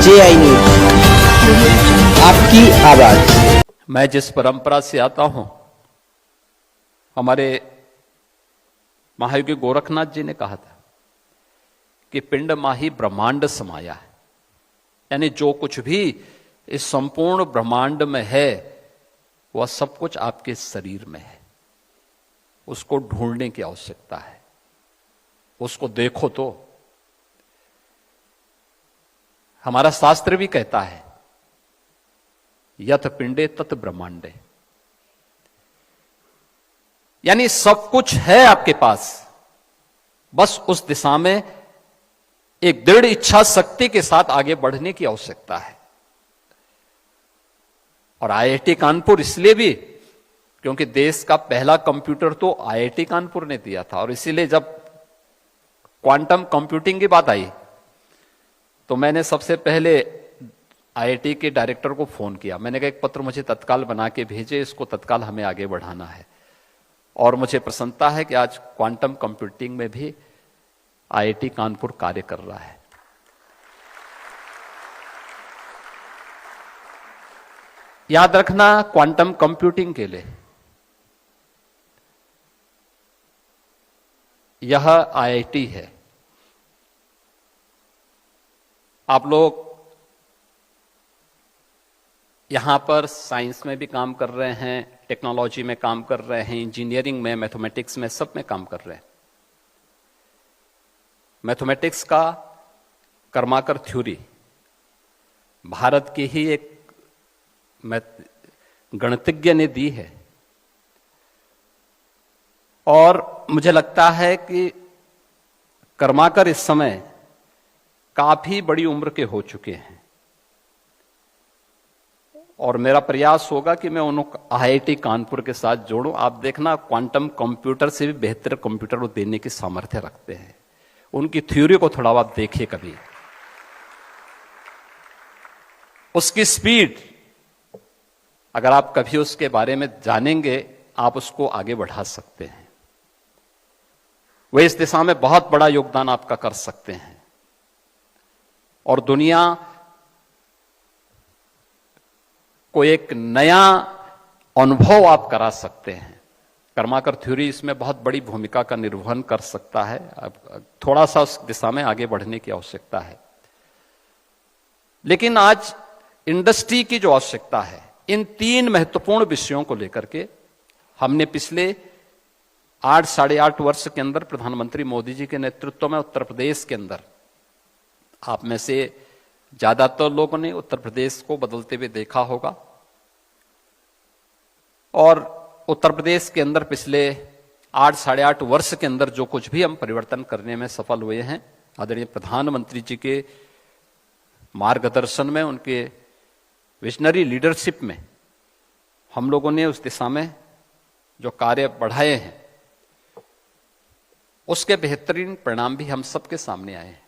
JI news, आपकी आवाज। मैं जिस परंपरा से आता हूं, हमारे महायोगी गोरखनाथ जी ने कहा था कि पिंड माही ब्रह्मांड समाया है। यानी जो कुछ भी इस संपूर्ण ब्रह्मांड में है वह सब कुछ आपके शरीर में है। उसको ढूंढने की आवश्यकता है, उसको देखो तो। हमारा शास्त्र भी कहता है यथ पिंडे तत् ब्रह्मांडे, यानी सब कुछ है आपके पास, बस उस दिशा में एक दृढ़ इच्छा शक्ति के साथ आगे बढ़ने की आवश्यकता है। और IIT कानपुर इसलिए भी क्योंकि देश का पहला कंप्यूटर तो IIT कानपुर ने दिया था, और इसीलिए जब क्वांटम कंप्यूटिंग की बात आई तो मैंने सबसे पहले IIT के डायरेक्टर को फोन किया। मैंने कहा एक पत्र मुझे तत्काल बना के भेजे, इसको तत्काल हमें आगे बढ़ाना है। और मुझे प्रसन्नता है कि आज क्वांटम कंप्यूटिंग में भी IIT कानपुर कार्य कर रहा है। याद रखना, क्वांटम कंप्यूटिंग के लिए यह IIT है। आप लोग यहां पर साइंस में भी काम कर रहे हैं, टेक्नोलॉजी में काम कर रहे हैं, इंजीनियरिंग में, मैथमेटिक्स में, सब में काम कर रहे हैं। मैथमेटिक्स का कर्माकर थ्योरी भारत की ही एक गणितज्ञ ने दी है, और मुझे लगता है कि कर्माकर इस समय काफी बड़ी उम्र के हो चुके हैं, और मेरा प्रयास होगा कि मैं उनको IIT कानपुर के साथ जोड़ूं। आप देखना, क्वांटम कंप्यूटर से भी बेहतर कंप्यूटर वो देने की सामर्थ्य रखते हैं। उनकी थ्योरी को थोड़ा आप देखिए कभी, उसकी स्पीड, अगर आप कभी उसके बारे में जानेंगे आप उसको आगे बढ़ा सकते हैं। वे इस दिशा में बहुत बड़ा योगदान आपका कर सकते हैं, और दुनिया को एक नया अनुभव आप करा सकते हैं। कर्माकर थ्योरी इसमें बहुत बड़ी भूमिका का निर्वहन कर सकता है। अब थोड़ा सा उस दिशा में आगे बढ़ने की आवश्यकता है। लेकिन आज इंडस्ट्री की जो आवश्यकता है, इन 3 महत्वपूर्ण विषयों को लेकर के हमने पिछले 8 साढ़े 8 वर्ष के अंदर प्रधानमंत्री मोदी जी के नेतृत्व में उत्तर प्रदेश के अंदर, आप में से ज्यादातर लोगों ने उत्तर प्रदेश को बदलते हुए देखा होगा, और उत्तर प्रदेश के अंदर पिछले 8 साढ़े 8 वर्ष के अंदर जो कुछ भी हम परिवर्तन करने में सफल हुए हैं, आदरणीय प्रधानमंत्री जी के मार्गदर्शन में, उनके विजनरी लीडरशिप में हम लोगों ने उस दिशा में जो कार्य बढ़ाए हैं, उसके बेहतरीन परिणाम भी हम सबके सामने आए हैं।